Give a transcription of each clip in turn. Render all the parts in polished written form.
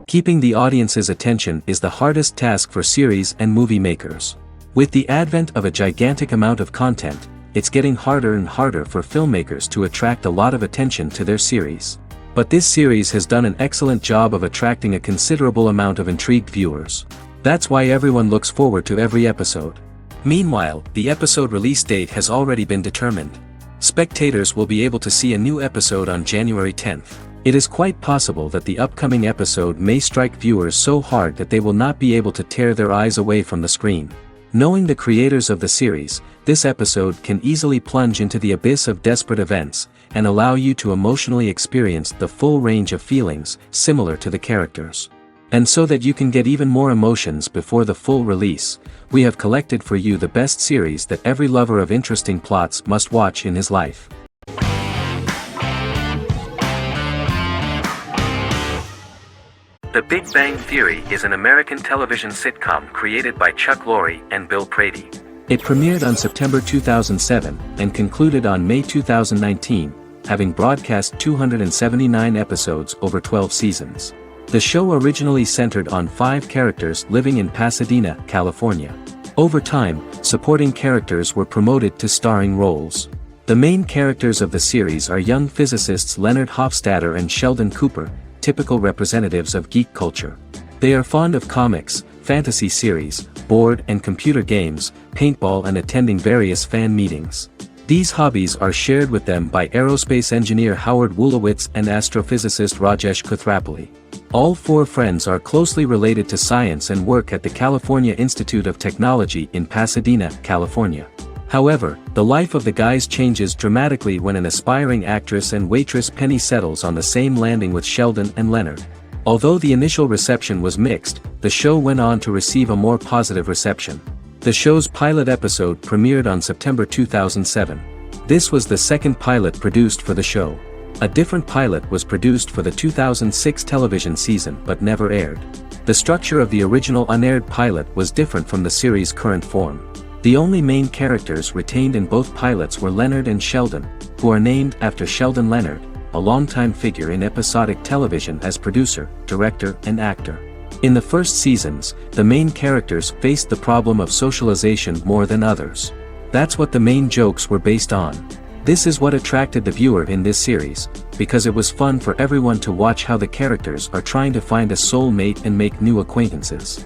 Keeping the audience's attention is the hardest task for series and movie makers. With the advent of a gigantic amount of content, it's getting harder and harder for filmmakers to attract a lot of attention to their series. But this series has done an excellent job of attracting a considerable amount of intrigued viewers. That's why everyone looks forward to every episode. Meanwhile, the episode release date has already been determined. Spectators will be able to see a new episode on January 10th. It is quite possible that the upcoming episode may strike viewers so hard that they will not be able to tear their eyes away from the screen. Knowing the creators of the series, this episode can easily plunge into the abyss of desperate events, and allow you to emotionally experience the full range of feelings, similar to the characters. And so that you can get even more emotions before the full release, we have collected for you the best series that every lover of interesting plots must watch in his life. The Big Bang Theory is an American television sitcom created by Chuck Lorre and Bill Prady. It premiered on September 2007 and concluded on May 2019, having broadcast 279 episodes over 12 seasons. The show originally centered on 5 characters living in Pasadena, California. Over time, supporting characters were promoted to starring roles. The main characters of the series are young physicists Leonard Hofstadter and Sheldon Cooper, typical representatives of geek culture. They are fond of comics, fantasy series, board and computer games, paintball and attending various fan meetings. These hobbies are shared with them by aerospace engineer Howard Wolowitz and astrophysicist Rajesh Kuthrapalli. All 4 friends are closely related to science and work at the California Institute of Technology in Pasadena, California. However, the life of the guys changes dramatically when an aspiring actress and waitress Penny settles on the same landing with Sheldon and Leonard. Although the initial reception was mixed, the show went on to receive a more positive reception. The show's pilot episode premiered on September 2007. This was the second pilot produced for the show. A different pilot was produced for the 2006 television season but never aired. The structure of the original unaired pilot was different from the series' current form. The only main characters retained in both pilots were Leonard and Sheldon, who are named after Sheldon Leonard, a longtime figure in episodic television as producer, director, and actor. In the first seasons, the main characters faced the problem of socialization more than others. That's what the main jokes were based on. This is what attracted the viewer in this series, because it was fun for everyone to watch how the characters are trying to find a soulmate and make new acquaintances.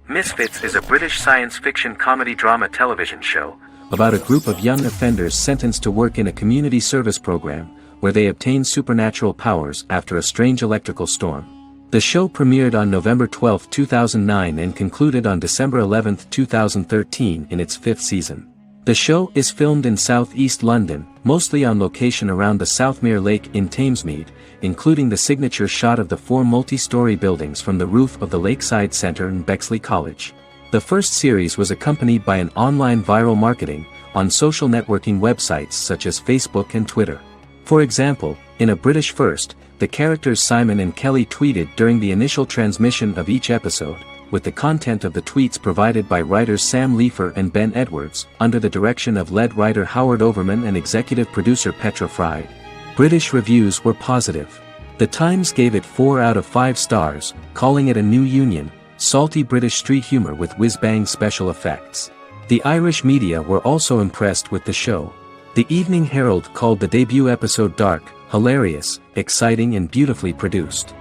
Misfits is a British science fiction comedy drama television show about a group of young offenders sentenced to work in a community service program, where they obtain supernatural powers after a strange electrical storm. The show premiered on November 12, 2009 and concluded on December 11, 2013 in its 5th season. The show is filmed in southeast London, mostly on location around the Southmere Lake in Thamesmead, including the signature shot of the 4 multi-story buildings from the roof of the Lakeside Centre in Bexley College. The first series was accompanied by an online viral marketing on social networking websites such as Facebook and Twitter. For example, in a British first, the characters Simon and Kelly tweeted during the initial transmission of each episode, with the content of the tweets provided by writers Sam Leifer and Ben Edwards, under the direction of lead writer Howard Overman and executive producer Petra Fried. British reviews were positive. The Times gave it 4 out of 5 stars, calling it a new union, salty British street humor with whiz-bang special effects. The Irish media were also impressed with the show. The Evening Herald called the debut episode dark, hilarious, exciting and beautifully produced.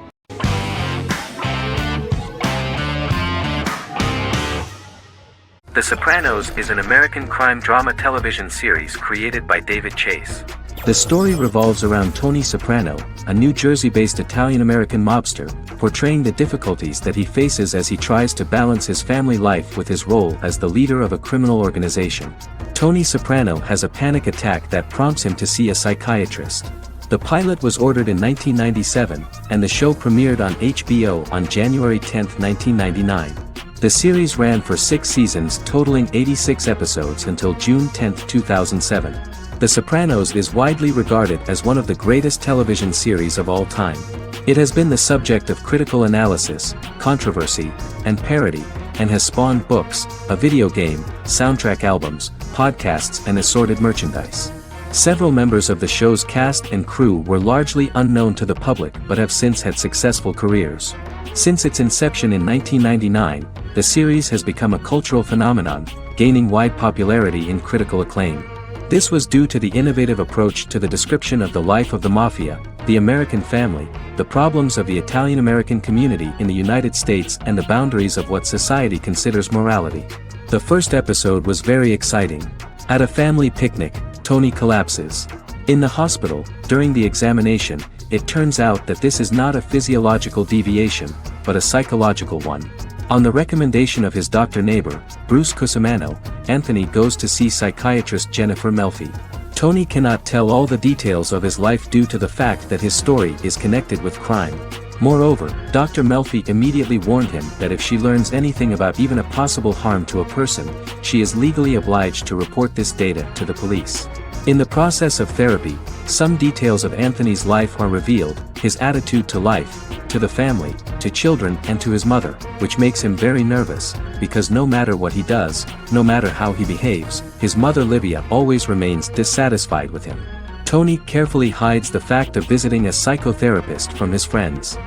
The Sopranos is an American crime drama television series created by David Chase. The story revolves around Tony Soprano, a New Jersey-based Italian-American mobster, portraying the difficulties that he faces as he tries to balance his family life with his role as the leader of a criminal organization. Tony Soprano has a panic attack that prompts him to see a psychiatrist. The pilot was ordered in 1997, and the show premiered on HBO on January 10, 1999. The series ran for 6 seasons totaling 86 episodes until June 10, 2007. The Sopranos is widely regarded as one of the greatest television series of all time. It has been the subject of critical analysis, controversy, and parody, and has spawned books, a video game, soundtrack albums, podcasts and assorted merchandise. Several members of the show's cast and crew were largely unknown to the public but have since had successful careers. Since its inception in 1999, the series has become a cultural phenomenon, gaining wide popularity and critical acclaim. This was due to the innovative approach to the description of the life of the mafia, the American family, the problems of the Italian-American community in the United States and the boundaries of what society considers morality. The first episode was very exciting. At a family picnic, Tony collapses. In the hospital, during the examination, it turns out that this is not a physiological deviation, but a psychological one. On the recommendation of his doctor neighbor, Bruce Cusimano, Anthony goes to see psychiatrist Jennifer Melfi. Tony cannot tell all the details of his life due to the fact that his story is connected with crime. Moreover, Dr. Melfi immediately warned him that if she learns anything about even a possible harm to a person, she is legally obliged to report this data to the police. In the process of therapy, some details of Anthony's life are revealed, his attitude to life, to the family, to children and to his mother, which makes him very nervous, because no matter what he does, no matter how he behaves, his mother Livia always remains dissatisfied with him. Tony carefully hides the fact of visiting a psychotherapist from his friends.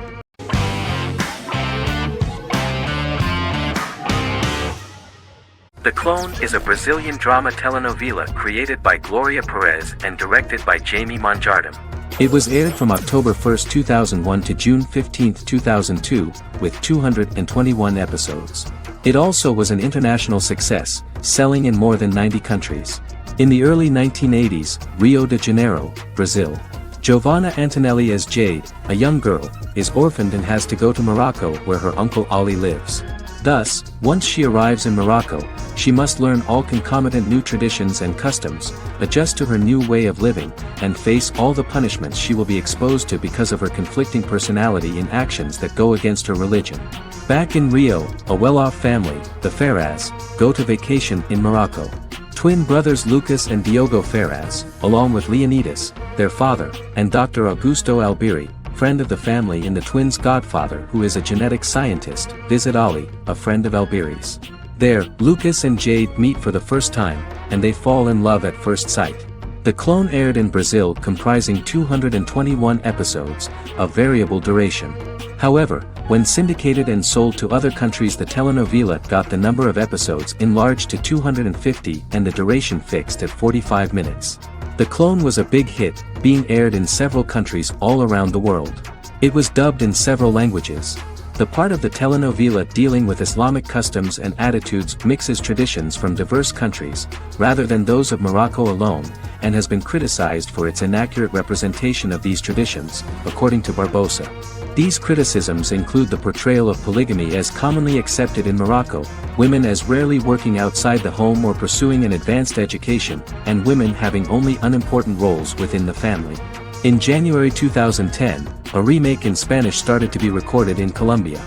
The Clone is a Brazilian drama telenovela created by Gloria Perez and directed by Jamie Monjardim. It was aired from October 1, 2001 to June 15, 2002, with 221 episodes. It also was an international success, selling in more than 90 countries. In the early 1980s, Rio de Janeiro, Brazil. Giovanna Antonelli as Jade, a young girl, is orphaned and has to go to Morocco where her uncle Ali lives. Thus, once she arrives in Morocco, she must learn all concomitant new traditions and customs, adjust to her new way of living, and face all the punishments she will be exposed to because of her conflicting personality in actions that go against her religion. Back in Rio, a well-off family, the Ferraz, go to vacation in Morocco. Twin brothers Lucas and Diogo Ferraz, along with Leonidas, their father, and Dr. Augusto Albiri, friend of the family and the twins' godfather who is a genetic scientist, visit Ali, a friend of Albiri's. There, Lucas and Jade meet for the first time, and they fall in love at first sight. The Clone aired in Brazil comprising 221 episodes, of variable duration. However, when syndicated and sold to other countries, the telenovela got the number of episodes enlarged to 250 and the duration fixed at 45 minutes. The Clone was a big hit, being aired in several countries all around the world. It was dubbed in several languages. The part of the telenovela dealing with Islamic customs and attitudes mixes traditions from diverse countries, rather than those of Morocco alone, and has been criticized for its inaccurate representation of these traditions, according to Barbosa. These criticisms include the portrayal of polygamy as commonly accepted in Morocco, women as rarely working outside the home or pursuing an advanced education, and women having only unimportant roles within the family. In January 2010, a remake in Spanish started to be recorded in Colombia.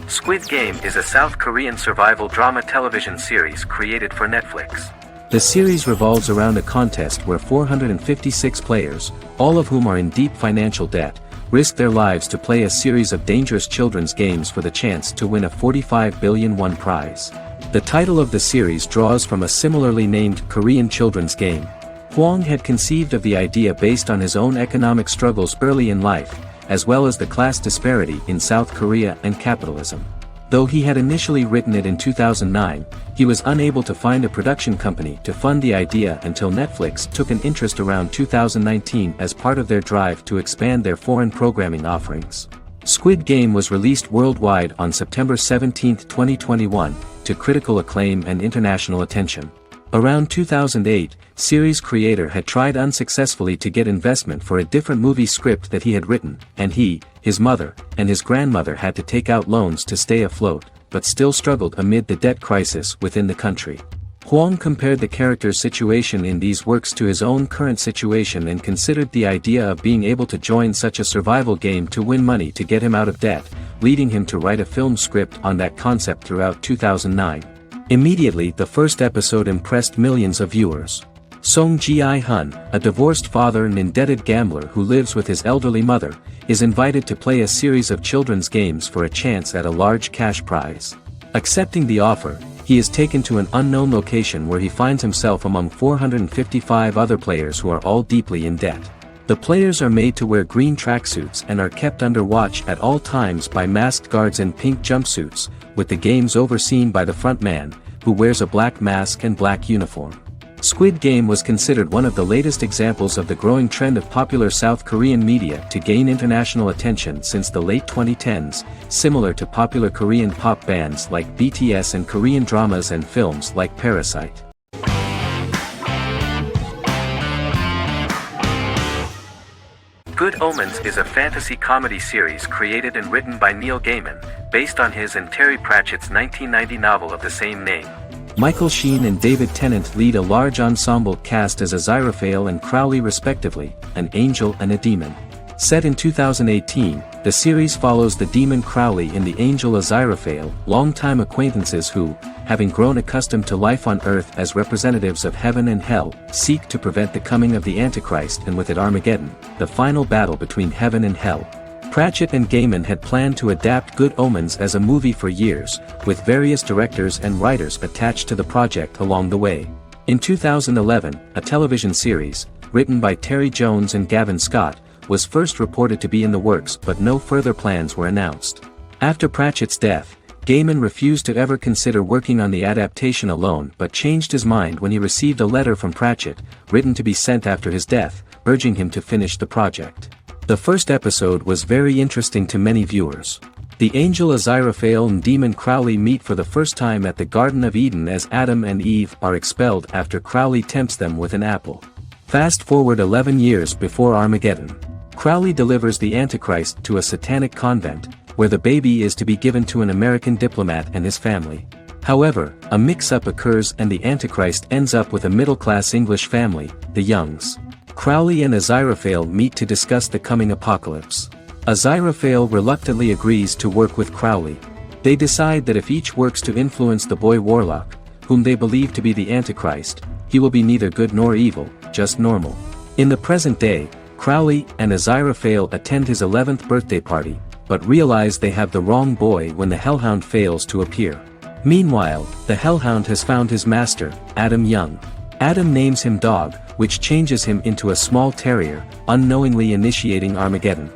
Squid Game is a South Korean survival drama television series created for Netflix. The series revolves around a contest where 456 players, all of whom are in deep financial debt, risk their lives to play a series of dangerous children's games for the chance to win a 45 billion won prize. The title of the series draws from a similarly named Korean children's game. Hwang had conceived of the idea based on his own economic struggles early in life, as well as the class disparity in South Korea and capitalism. Though he had initially written it in 2009, he was unable to find a production company to fund the idea until Netflix took an interest around 2019 as part of their drive to expand their foreign programming offerings. Squid Game was released worldwide on September 17, 2021, to critical acclaim and international attention. Around 2008, series creator had tried unsuccessfully to get investment for a different movie script that he had written, and he, his mother, and his grandmother had to take out loans to stay afloat, but still struggled amid the debt crisis within the country. Hwang compared the character's situation in these works to his own current situation and considered the idea of being able to join such a survival game to win money to get him out of debt, leading him to write a film script on that concept throughout 2009. Immediately the first episode impressed millions of viewers. Song Ji-hun, a divorced father and indebted gambler who lives with his elderly mother, is invited to play a series of children's games for a chance at a large cash prize. Accepting the offer, He is taken to an unknown location where he finds himself among 455 other players who are all deeply in debt. The players are made to wear green tracksuits and are kept under watch at all times by masked guards in pink jumpsuits, with the games overseen by the front man, who wears a black mask and black uniform. Squid Game was considered one of the latest examples of the growing trend of popular South Korean media to gain international attention since the late 2010s, similar to popular Korean pop bands like BTS and Korean dramas and films like Parasite. Good Omens is a fantasy comedy series created and written by Neil Gaiman, based on his and Terry Pratchett's 1990 novel of the same name. Michael Sheen and David Tennant lead a large ensemble cast as Aziraphale and Crowley respectively, an angel and a demon. Set in 2018, the series follows the demon Crowley and the angel Aziraphale, longtime acquaintances who, having grown accustomed to life on Earth as representatives of heaven and hell, seek to prevent the coming of the Antichrist and with it Armageddon, the final battle between heaven and hell. Pratchett and Gaiman had planned to adapt Good Omens as a movie for years, with various directors and writers attached to the project along the way. In 2011, a television series, written by Terry Jones and Gavin Scott, was first reported to be in the works but no further plans were announced. After Pratchett's death, Gaiman refused to ever consider working on the adaptation alone but changed his mind when he received a letter from Pratchett, written to be sent after his death, urging him to finish the project. The first episode was very interesting to many viewers. The angel Aziraphale and demon Crowley meet for the first time at the Garden of Eden as Adam and Eve are expelled after Crowley tempts them with an apple. Fast forward 11 years before Armageddon. Crowley delivers the Antichrist to a satanic convent, where the baby is to be given to an American diplomat and his family. However, a mix-up occurs and the Antichrist ends up with a middle-class English family, the Youngs. Crowley and Aziraphale meet to discuss the coming apocalypse. Aziraphale reluctantly agrees to work with Crowley. They decide that if each works to influence the boy Warlock, whom they believe to be the Antichrist, he will be neither good nor evil, just normal. In the present day, Crowley and Aziraphale attend his 11th birthday party, but realize they have the wrong boy when the Hellhound fails to appear. Meanwhile, the Hellhound has found his master, Adam Young. Adam names him Dog, which changes him into a small terrier, unknowingly initiating Armageddon.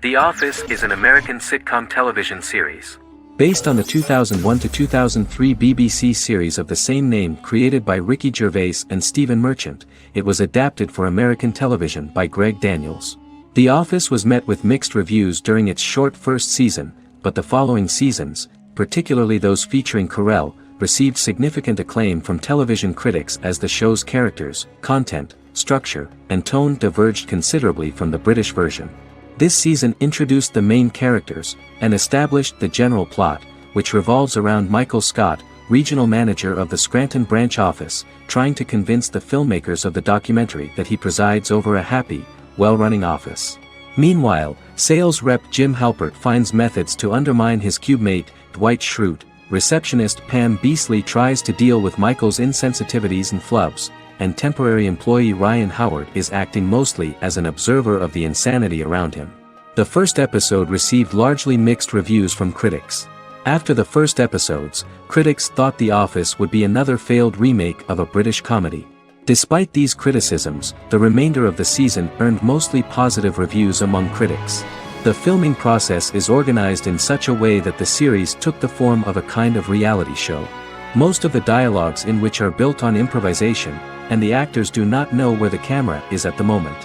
The Office is an American sitcom television series. Based on the 2001 to 2003 BBC series of the same name created by Ricky Gervais and Stephen Merchant, it was adapted for American television by Greg Daniels. The Office was met with mixed reviews during its short first season, but the following seasons, particularly those featuring Carell, received significant acclaim from television critics as the show's characters, content, structure, and tone diverged considerably from the British version. This season introduced the main characters, and established the general plot, which revolves around Michael Scott, regional manager of the Scranton branch office, trying to convince the filmmakers of the documentary that he presides over a happy, well-running office. Meanwhile, sales rep Jim Halpert finds methods to undermine his cubemate, Dwight Schrute. Receptionist Pam Beasley tries to deal with Michael's insensitivities and flubs, and temporary employee Ryan Howard is acting mostly as an observer of the insanity around him. The first episode received largely mixed reviews from critics. After the first episodes, critics thought The Office would be another failed remake of a British comedy. Despite these criticisms, the remainder of the season earned mostly positive reviews among critics. The filming process is organized in such a way that the series took the form of a kind of reality show. Most of the dialogues in which are built on improvisation, and the actors do not know where the camera is at the moment.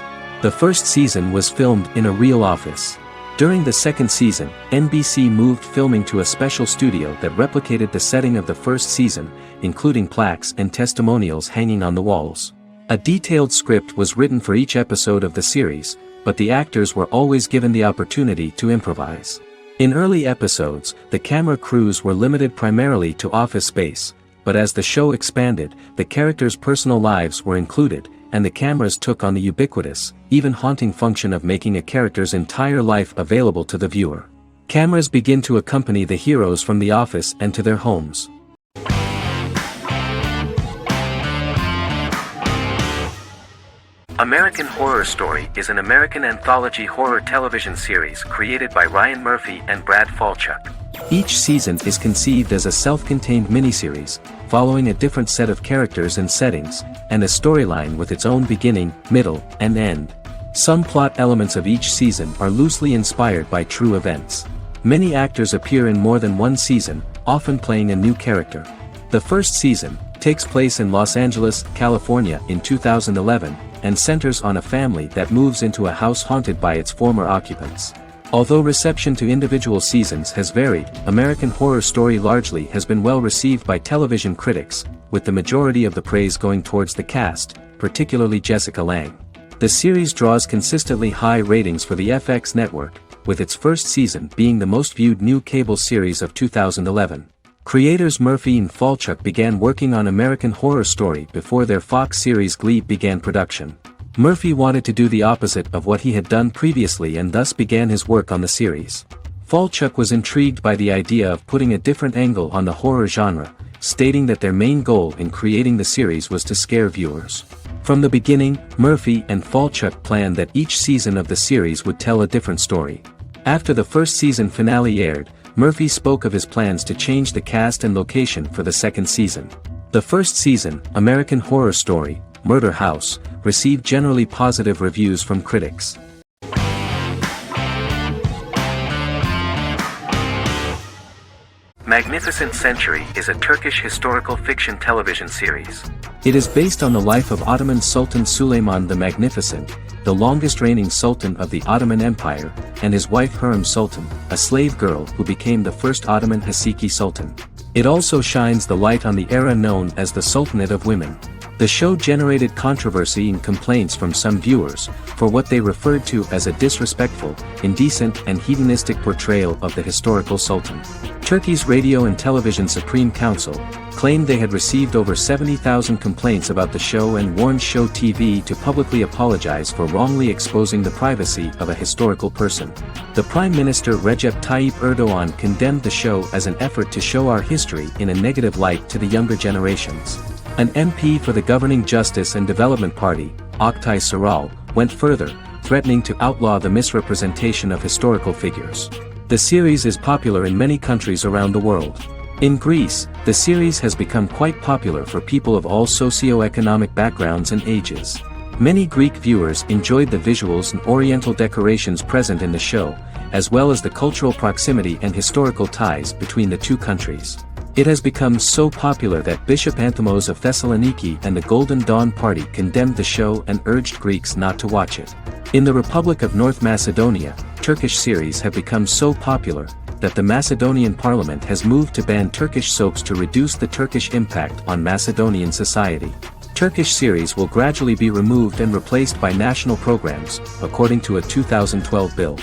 The first season was filmed in a real office. During the second season, NBC moved filming to a special studio that replicated the setting of the first season, including plaques and testimonials hanging on the walls. A detailed script was written for each episode of the series, but the actors were always given the opportunity to improvise. In early episodes, the camera crews were limited primarily to office space, but as the show expanded, the characters' personal lives were included, and the cameras took on the ubiquitous, even haunting function of making a character's entire life available to the viewer. Cameras begin to accompany the heroes from the office and to their homes. American Horror Story is an American anthology horror television series created by Ryan Murphy and Brad Falchuk. Each season is conceived as a self-contained miniseries, following a different set of characters and settings, and a storyline with its own beginning, middle, and end. Some plot elements of each season are loosely inspired by true events. Many actors appear in more than one season, often playing a new character. The first season takes place in Los Angeles, California in 2011, and centers on a family that moves into a house haunted by its former occupants. Although reception to individual seasons has varied, American Horror Story largely has been well received by television critics, with the majority of the praise going towards the cast, particularly Jessica Lange. The series draws consistently high ratings for the FX network, with its first season being the most viewed new cable series of 2011. Creators Murphy and Falchuk began working on American Horror Story before their Fox series Glee began production. Murphy wanted to do the opposite of what he had done previously and thus began his work on the series. Falchuk was intrigued by the idea of putting a different angle on the horror genre, stating that their main goal in creating the series was to scare viewers. From the beginning, Murphy and Falchuk planned that each season of the series would tell a different story. After the first season finale aired, Murphy spoke of his plans to change the cast and location for the second season. The first season, American Horror Story, Murder House, received generally positive reviews from critics. Magnificent Century is a Turkish historical fiction television series. It is based on the life of Ottoman Sultan Süleyman the Magnificent, the longest-reigning sultan of the Ottoman Empire, and his wife Hürrem Sultan, a slave girl who became the first Ottoman Haseki Sultan. It also shines the light on the era known as the Sultanate of Women. The show generated controversy and complaints from some viewers, for what they referred to as a disrespectful, indecent and hedonistic portrayal of the historical sultan. Turkey's Radio and Television Supreme Council claimed they had received over 70,000 complaints about the show and warned Show TV to publicly apologize for wrongly exposing the privacy of a historical person. The Prime Minister Recep Tayyip Erdoğan condemned the show as an effort to show our history in a negative light to the younger generations. An MP for the governing Justice and Development Party, Oktay Saral, went further, threatening to outlaw the misrepresentation of historical figures. The series is popular in many countries around the world. In Greece, the series has become quite popular for people of all socio-economic backgrounds and ages. Many Greek viewers enjoyed the visuals and oriental decorations present in the show, as well as the cultural proximity and historical ties between the two countries. It has become so popular that Bishop Anthemos of Thessaloniki and the Golden Dawn Party condemned the show and urged Greeks not to watch it. In the Republic of North Macedonia, Turkish series have become so popular that the Macedonian parliament has moved to ban Turkish soaps to reduce the Turkish impact on Macedonian society. Turkish series will gradually be removed and replaced by national programs, according to a 2012 bill.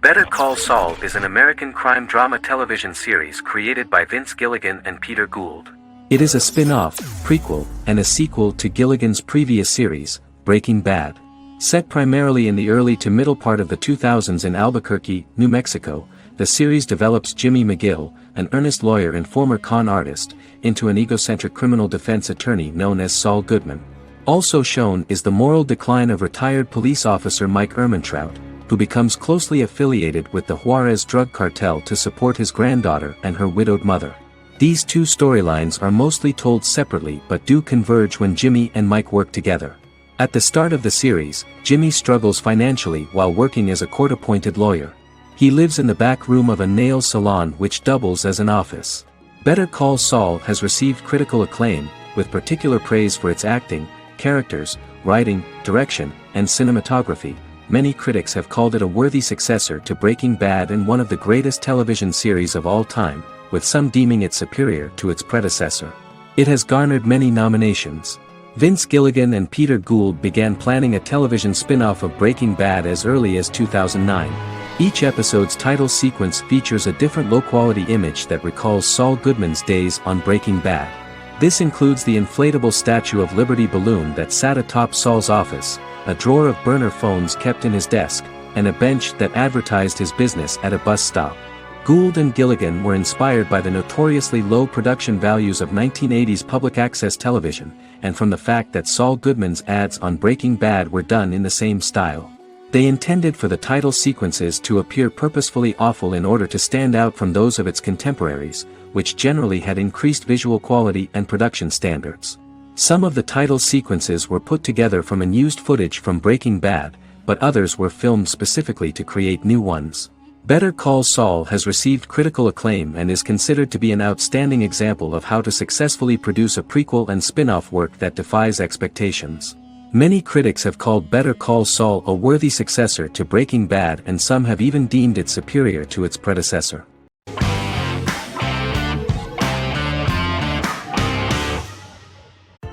Better Call Saul is an American crime drama television series created by Vince Gilligan and Peter Gould. It is a spin-off, prequel, and a sequel to Gilligan's previous series, Breaking Bad. Set primarily in the early to middle part of the 2000s in Albuquerque, New Mexico, the series develops Jimmy McGill, an earnest lawyer and former con artist, into an egocentric criminal defense attorney known as Saul Goodman. Also shown is the moral decline of retired police officer Mike Ehrmantraut, who becomes closely affiliated with the Juarez drug cartel to support his granddaughter and her widowed mother. These two storylines are mostly told separately but do converge when Jimmy and Mike work together. At the start of the series, Jimmy struggles financially while working as a court-appointed lawyer. He lives in the back room of a nail salon which doubles as an office. Better Call Saul has received critical acclaim, with particular praise for its acting, characters, writing, direction, and cinematography. Many critics have called it a worthy successor to Breaking Bad and one of the greatest television series of all time, with some deeming it superior to its predecessor. It has garnered many nominations. Vince Gilligan and Peter Gould began planning a television spin-off of Breaking Bad as early as 2009. Each episode's title sequence features a different low-quality image that recalls Saul Goodman's days on Breaking Bad. This includes the inflatable Statue of Liberty balloon that sat atop Saul's office, a drawer of burner phones kept in his desk, and a bench that advertised his business at a bus stop. Gould and Gilligan were inspired by the notoriously low production values of 1980s public access television, and from the fact that Saul Goodman's ads on Breaking Bad were done in the same style. They intended for the title sequences to appear purposefully awful in order to stand out from those of its contemporaries, which generally had increased visual quality and production standards. Some of the title sequences were put together from unused footage from Breaking Bad, but others were filmed specifically to create new ones. Better Call Saul has received critical acclaim and is considered to be an outstanding example of how to successfully produce a prequel and spin-off work that defies expectations. Many critics have called Better Call Saul a worthy successor to Breaking Bad, and some have even deemed it superior to its predecessor.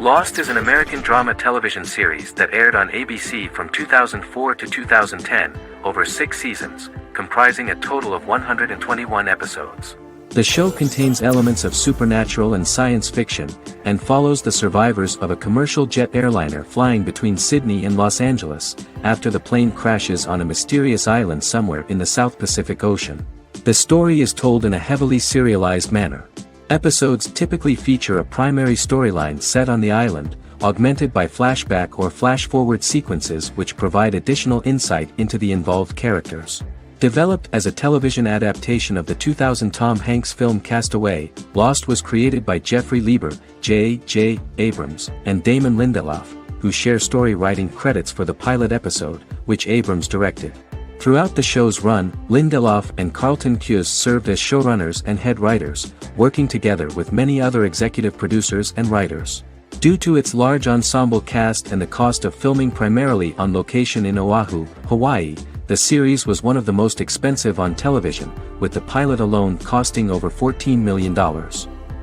Lost is an American drama television series that aired on ABC from 2004 to 2010, over 6 seasons, comprising a total of 121 episodes. The show contains elements of supernatural and science fiction, and follows the survivors of a commercial jet airliner flying between Sydney and Los Angeles, after the plane crashes on a mysterious island somewhere in the South Pacific Ocean. The story is told in a heavily serialized manner. Episodes typically feature a primary storyline set on the island, augmented by flashback or flash-forward sequences which provide additional insight into the involved characters. Developed as a television adaptation of the 2000 Tom Hanks film Castaway, Lost was created by Jeffrey Lieber, J.J. Abrams, and Damon Lindelof, who share story writing credits for the pilot episode, which Abrams directed. Throughout the show's run, Lindelof and Carlton Cuse served as showrunners and head writers, working together with many other executive producers and writers. Due to its large ensemble cast and the cost of filming primarily on location in Oahu, Hawaii, the series was one of the most expensive on television, with the pilot alone costing over $14 million.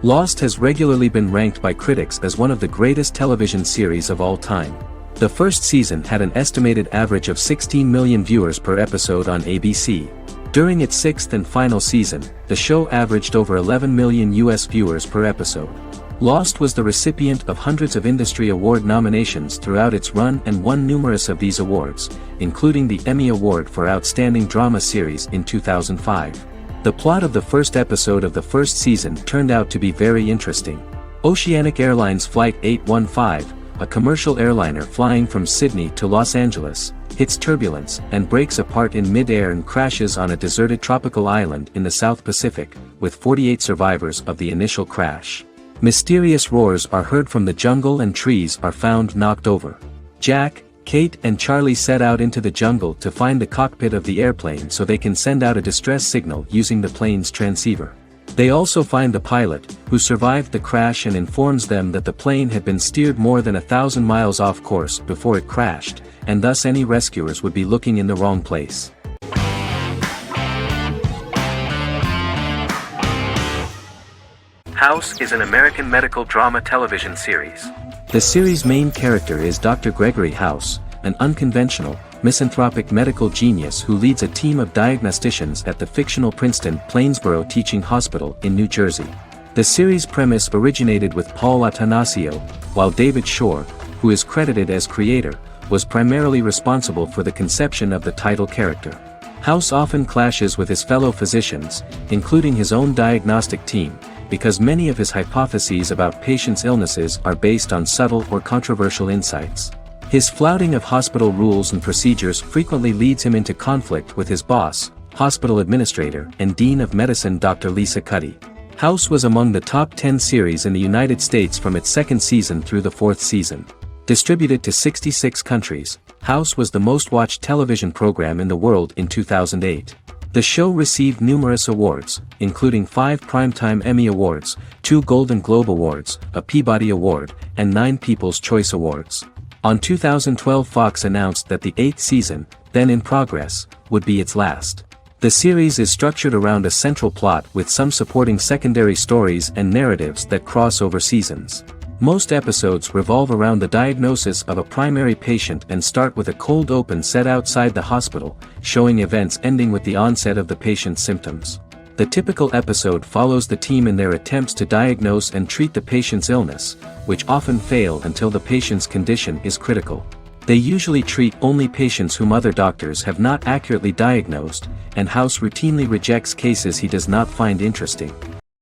Lost has regularly been ranked by critics as one of the greatest television series of all time. The first season had an estimated average of 16 million viewers per episode on ABC. During its 6th and final season, the show averaged over 11 million US viewers per episode. Lost was the recipient of hundreds of industry award nominations throughout its run and won numerous of these awards, including the Emmy Award for Outstanding Drama Series in 2005. The plot of the first episode of the first season turned out to be very interesting. Oceanic Airlines Flight 815, a commercial airliner flying from Sydney to Los Angeles, hits turbulence and breaks apart in mid-air and crashes on a deserted tropical island in the South Pacific, with 48 survivors of the initial crash. Mysterious roars are heard from the jungle and trees are found knocked over. Jack, Kate and Charlie set out into the jungle to find the cockpit of the airplane so they can send out a distress signal using the plane's transceiver. They also find the pilot, who survived the crash, and informs them that the plane had been steered more than 1,000 miles off course before it crashed, and thus any rescuers would be looking in the wrong place. House is an American medical drama television series. The series' main character is Dr. Gregory House, an unconventional, misanthropic medical genius who leads a team of diagnosticians at the fictional Princeton Plainsboro Teaching Hospital in New Jersey. The series' premise originated with Paul Attanasio, while David Shore, who is credited as creator, was primarily responsible for the conception of the title character. House often clashes with his fellow physicians, including his own diagnostic team, because many of his hypotheses about patients' illnesses are based on subtle or controversial insights. His flouting of hospital rules and procedures frequently leads him into conflict with his boss, hospital administrator and dean of medicine Dr. Lisa Cuddy. House was among the top 10 series in the United States from its 2nd season through the 4th season. Distributed to 66 countries, House was the most-watched television program in the world in 2008. The show received numerous awards, including 5 Primetime Emmy Awards, 2 Golden Globe Awards, a Peabody Award, and 9 People's Choice Awards. On 2012, Fox announced that the 8th season, then in progress, would be its last. The series is structured around a central plot with some supporting secondary stories and narratives that cross over seasons. Most episodes revolve around the diagnosis of a primary patient and start with a cold open set outside the hospital, showing events ending with the onset of the patient's symptoms. The typical episode follows the team in their attempts to diagnose and treat the patient's illness, which often fail until the patient's condition is critical. They usually treat only patients whom other doctors have not accurately diagnosed, and House routinely rejects cases he does not find interesting.